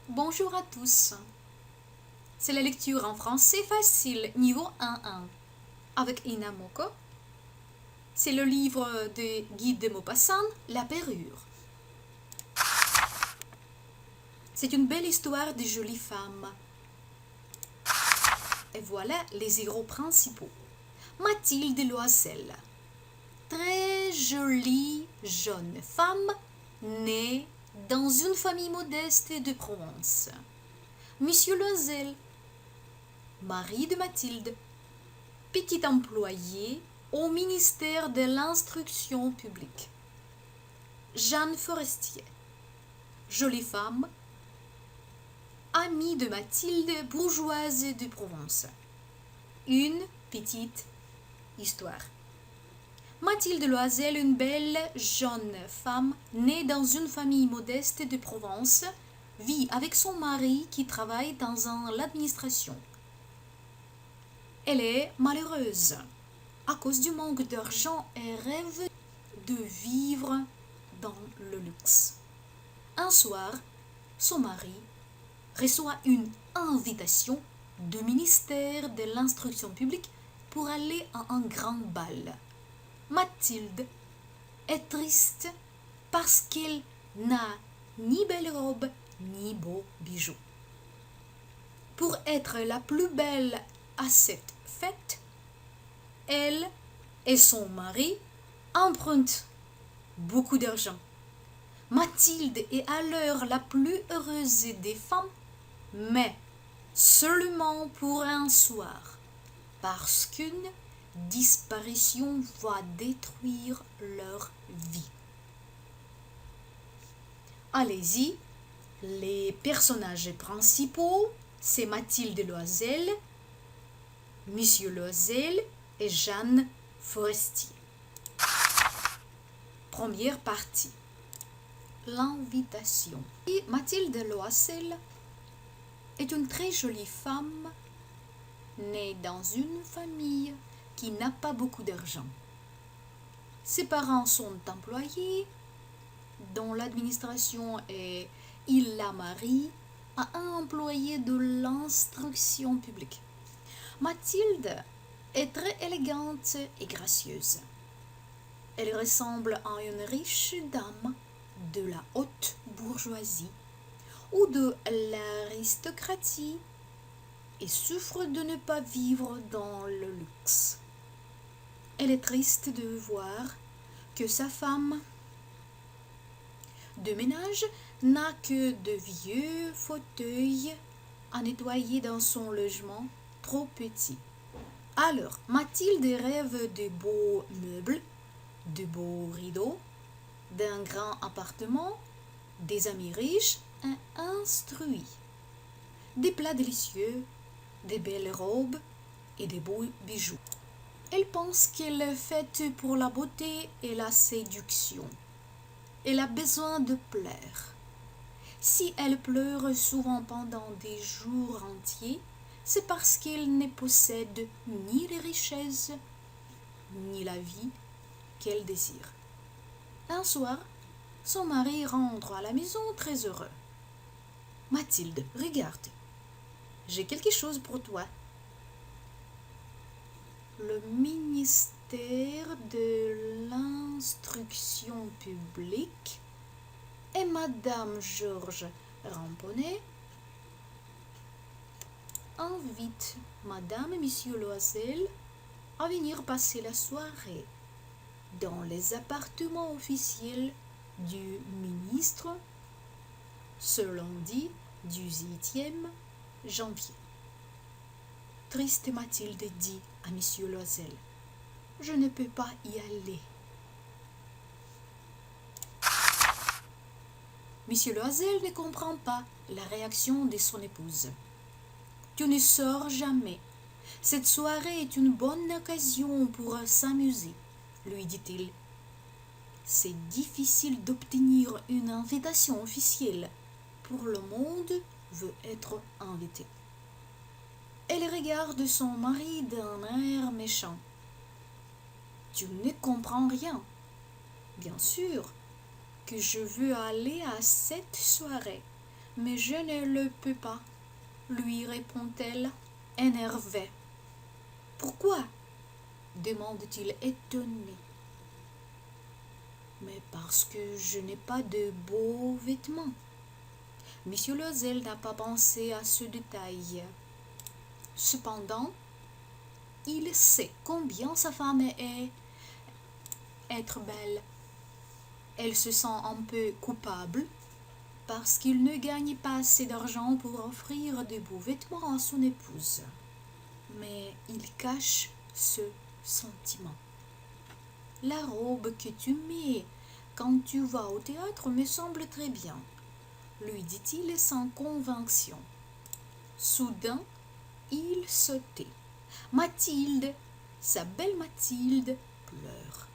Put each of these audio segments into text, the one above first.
Bonjour à tous. C'est la lecture en français facile, niveau 1-1, avec Ina Moko. C'est le livre de Guy de Maupassant, La Pérure. C'est une belle histoire de jolies femmes. Et voilà les héros principaux. Mathilde Loisel, très jolie jeune femme née dans une famille modeste de Provence. Monsieur Loisel, mari de Mathilde, petit employé au ministère de l'Instruction publique. Jeanne Forestier, jolie femme, amie de Mathilde, bourgeoise de Provence. Une petite histoire. Mathilde Loisel, une belle jeune femme née dans une famille modeste de Provence, vit avec son mari qui travaille dans l'administration. Elle est malheureuse à cause du manque d'argent et rêve de vivre dans le luxe. Un soir, son mari reçoit une invitation du ministère de l'Instruction publique pour aller à un grand bal. Mathilde est triste parce qu'elle n'a ni belle robe ni beaux bijoux. Pour être la plus belle à cette fête, elle et son mari empruntent beaucoup d'argent. Mathilde est alors la plus heureuse des femmes, mais seulement pour un soir, parce qu'une disparition va détruire leur vie. Allez-y, les personnages principaux, c'est Mathilde Loisel, Monsieur Loisel et Jeanne Forestier. Première partie. L'invitation. Et Mathilde Loisel est une très jolie femme née dans une famille qui n'a pas beaucoup d'argent. Ses parents sont employés dans l'administration et il la marie à un employé de l'instruction publique. Mathilde est très élégante et gracieuse. Elle ressemble à une riche dame de la haute bourgeoisie ou de l'aristocratie et souffre de ne pas vivre dans le luxe. Elle est triste de voir que sa femme de ménage n'a que de vieux fauteuils à nettoyer dans son logement trop petit. Alors, Mathilde rêve de beaux meubles, de beaux rideaux, d'un grand appartement, des amis riches et instruits, des plats délicieux, des belles robes et des beaux bijoux. Elle pense qu'elle est faite pour la beauté et la séduction. Elle a besoin de plaire. Si elle pleure souvent pendant des jours entiers, c'est parce qu'elle ne possède ni les richesses, ni la vie qu'elle désire. Un soir, son mari rentre à la maison très heureux. Mathilde, regarde, j'ai quelque chose pour toi. Le ministère de l'Instruction publique et Madame Georges Ramponnet invite Madame et Monsieur Loisel à venir passer la soirée dans les appartements officiels du ministre ce lundi 18 janvier. Triste Mathilde dit à Monsieur Loisel, « Je ne peux pas y aller. » Monsieur Loisel ne comprend pas la réaction de son épouse. « Tu ne sors jamais. Cette soirée est une bonne occasion pour s'amuser, » lui dit-il. « C'est difficile d'obtenir une invitation officielle. Pour le monde veut être invité. » Elle regarde son mari d'un air méchant. « Tu ne comprends rien. Bien sûr que je veux aller à cette soirée, Mais je ne le peux pas, lui répond-elle, énervée. Pourquoi? Demande-t-il étonné. Mais parce que je n'ai pas de beaux vêtements. Monsieur Loisel n'a pas pensé à ce détail. Cependant, il sait combien sa femme est être belle. Elle se sent un peu coupable parce qu'il ne gagne pas assez d'argent pour offrir de beaux vêtements à son épouse. Mais il cache ce sentiment. La robe que tu mets quand tu vas au théâtre me semble très bien, lui dit-il sans conviction. Soudain, il se tait. Mathilde, sa belle Mathilde, pleure.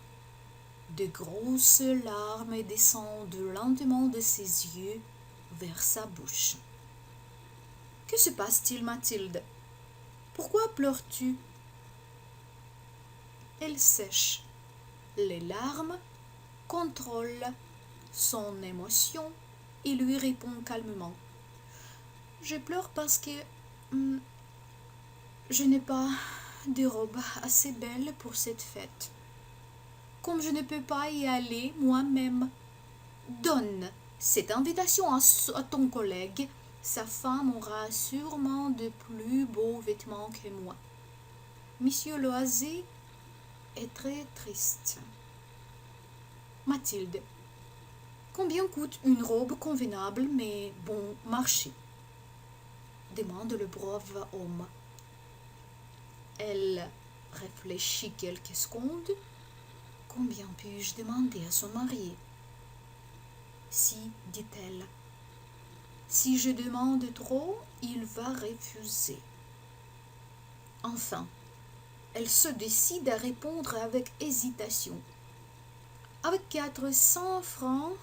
De grosses larmes descendent lentement de ses yeux vers sa bouche. Que se passe-t-il, Mathilde? Pourquoi pleures-tu? Elle sèche les larmes, contrôle son émotion et lui répond calmement. Je pleure parce que je n'ai pas de robe assez belle pour cette fête. Comme je ne peux pas y aller moi-même, donne cette invitation à ton collègue. Sa femme aura sûrement de plus beaux vêtements que moi. Monsieur Loisel est très triste. Mathilde, combien coûte une robe convenable mais bon marché? Demande le brave homme. Elle réfléchit quelques secondes. Combien puis-je demander à son mari? Si, dit-elle, si je demande trop, il va refuser. Enfin, elle se décide à répondre avec hésitation. Avec 400 francs,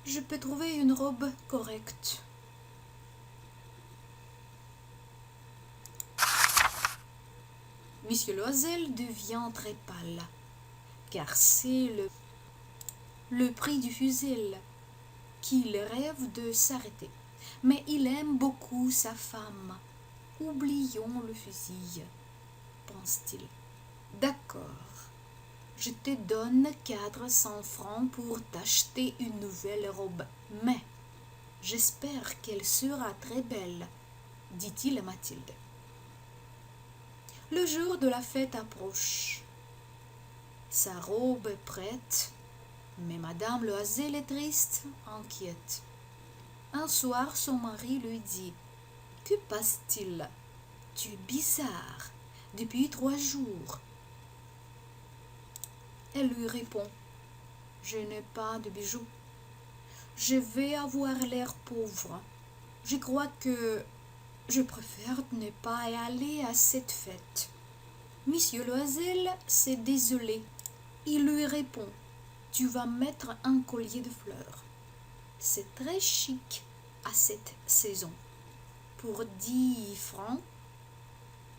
je peux trouver une robe correcte. Monsieur Loisel devient très pâle, car c'est le prix du fusil qu'il rêve de s'arrêter. Mais il aime beaucoup sa femme. Oublions le fusil, pense-t-il. D'accord, je te donne 400 francs pour t'acheter une nouvelle robe, mais j'espère qu'elle sera très belle, dit-il à Mathilde. Le jour de la fête approche. Sa robe est prête, mais Madame Loisel est triste, inquiète. Un soir, son mari lui dit « Que passe-t-il? Tu es bizarre depuis 3 jours. » Elle lui répond « Je n'ai pas de bijoux. Je vais avoir l'air pauvre. Je crois que je préfère ne pas y aller à cette fête. » Monsieur Loisel s'est désolé. Il lui répond « Tu vas mettre un collier de fleurs. C'est très chic à cette saison. Pour 10 francs,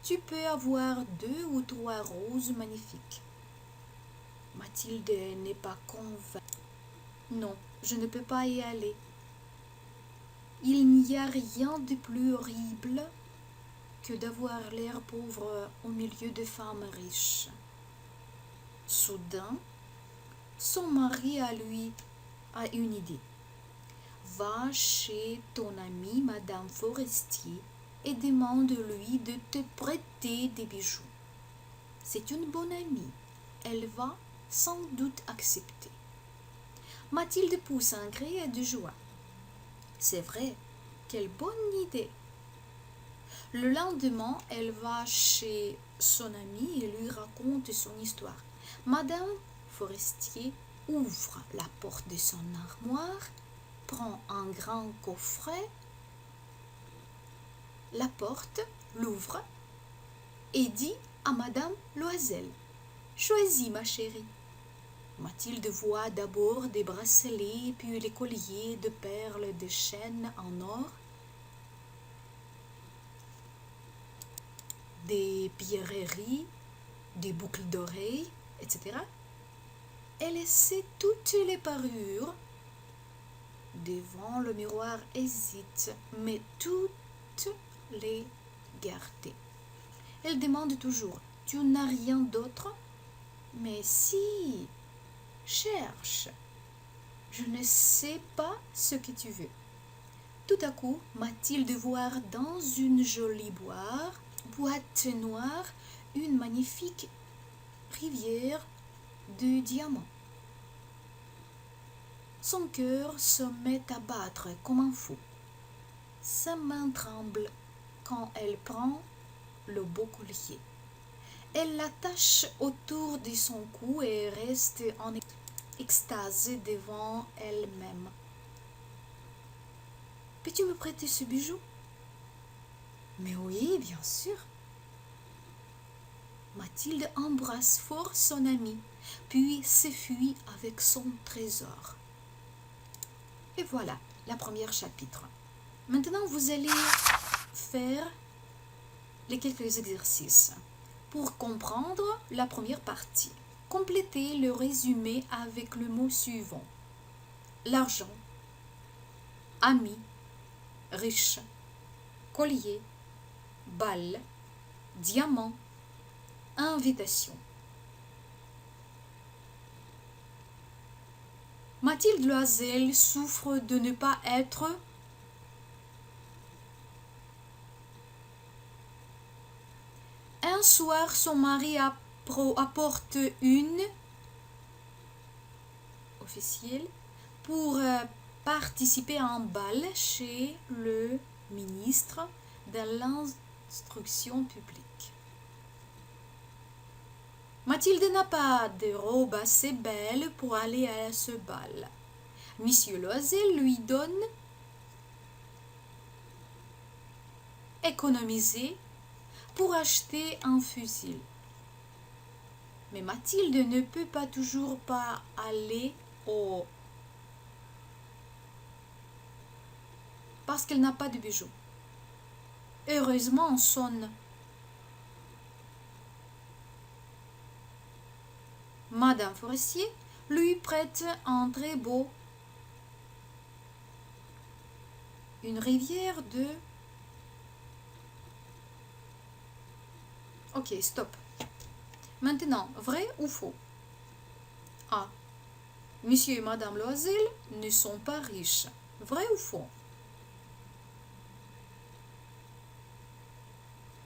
tu peux avoir 2 ou 3 roses magnifiques. » Mathilde n'est pas convaincue. Non, je ne peux pas y aller. Il n'y a rien de plus horrible que d'avoir l'air pauvre au milieu de femmes riches. Soudain, son mari a une idée. Va chez ton amie Madame Forestier et demande-lui de te prêter des bijoux. C'est une bonne amie. Elle va sans doute accepter. Mathilde pousse un cri de joie. C'est vrai, quelle bonne idée! Le lendemain, elle va chez son amie et lui raconte son histoire. Madame Forestier ouvre la porte de son armoire, prend un grand coffret, la porte, l'ouvre et dit à Madame Loisel « Choisis, ma chérie. » Mathilde voit d'abord des bracelets, puis les colliers de perles, de chaînes en or, des pierreries, des boucles d'oreilles, etc. Elle essaie toutes les parures, devant le miroir hésite, mais toutes les garder. Elle demande toujours, tu n'as rien d'autre? Mais si, cherche. Je ne sais pas ce que tu veux. Tout à coup, Mathilde voit dans une jolie boîte noire une magnifique rivière de diamants. Son cœur se met à battre comme un fou. Sa main tremble quand elle prend le beau collier. Elle l'attache autour de son cou et reste en extase devant elle-même. Peux-tu me prêter ce bijou? Mais oui, bien sûr. Mathilde embrasse fort son amie, puis s'enfuit avec son trésor. Et voilà, la première chapitre. Maintenant, vous allez faire les quelques exercices. Pour comprendre la première partie, complétez le résumé avec le mot suivant. L'argent, ami, riche, collier, balle, diamant, invitation. Mathilde Loisel souffre de ne pas être un soir, son mari apporte une officielle pour participer à un bal chez le ministre de l'instruction publique. Mathilde n'a pas de robe assez belle pour aller à ce bal. Monsieur Loisel lui donne économiser pour acheter un fusil. Mais Mathilde ne peut pas toujours pas aller au... parce qu'elle n'a pas de bijoux. Heureusement, on sonne. Madame Forestier lui prête un très beau... une rivière de... Ok, stop. Maintenant, vrai ou faux? A. Monsieur et Madame Loisel ne sont pas riches. Vrai ou faux?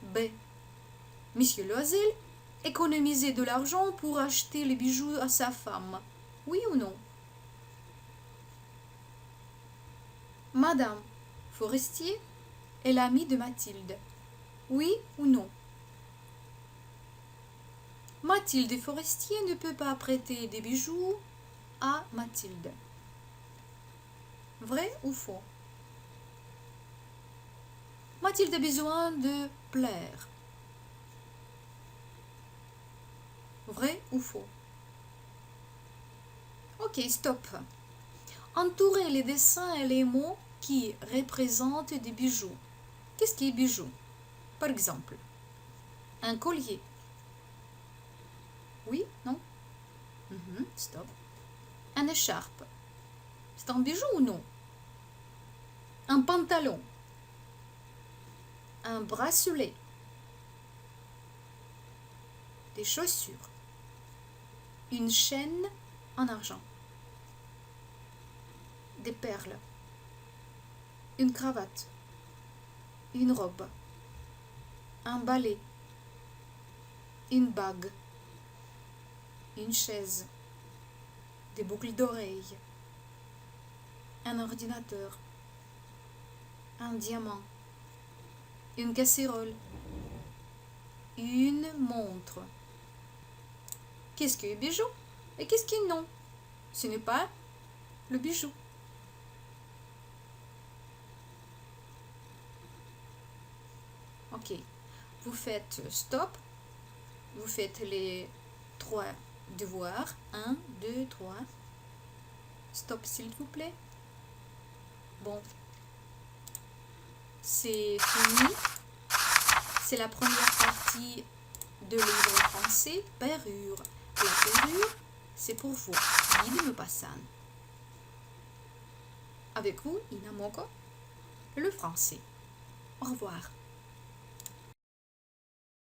B. Monsieur Loisel économisait de l'argent pour acheter les bijoux à sa femme. Oui ou non? Madame Forestier est l'amie de Mathilde. Oui ou non? Mathilde Forestier ne peut pas prêter des bijoux à Mathilde. Vrai ou faux? Mathilde a besoin de plaire. Vrai ou faux? Ok, stop. Entourez les dessins et les mots qui représentent des bijoux. Qu'est-ce qui est bijou? Par exemple, un collier. Oui? Non? Stop. Un écharpe. C'est un bijou ou non? Un pantalon. Un bracelet. Des chaussures. Une chaîne en argent. Des perles. Une cravate. Une robe. Un balai. Une bague. Une chaise. Des boucles d'oreilles. Un ordinateur. Un diamant. Une casserole. Une montre. Qu'est-ce qui est bijou et qu'est-ce qui est non? Ce n'est pas le bijou. Ok, vous faites stop, vous faites les 3 devoirs, 1, 2, 3. Stop s'il vous plaît. Bon, c'est fini. C'est la première partie de livre français, Parure. La parure, c'est pour vous. Guide Maupassant. Avec vous, Inamoko, le français. Au revoir.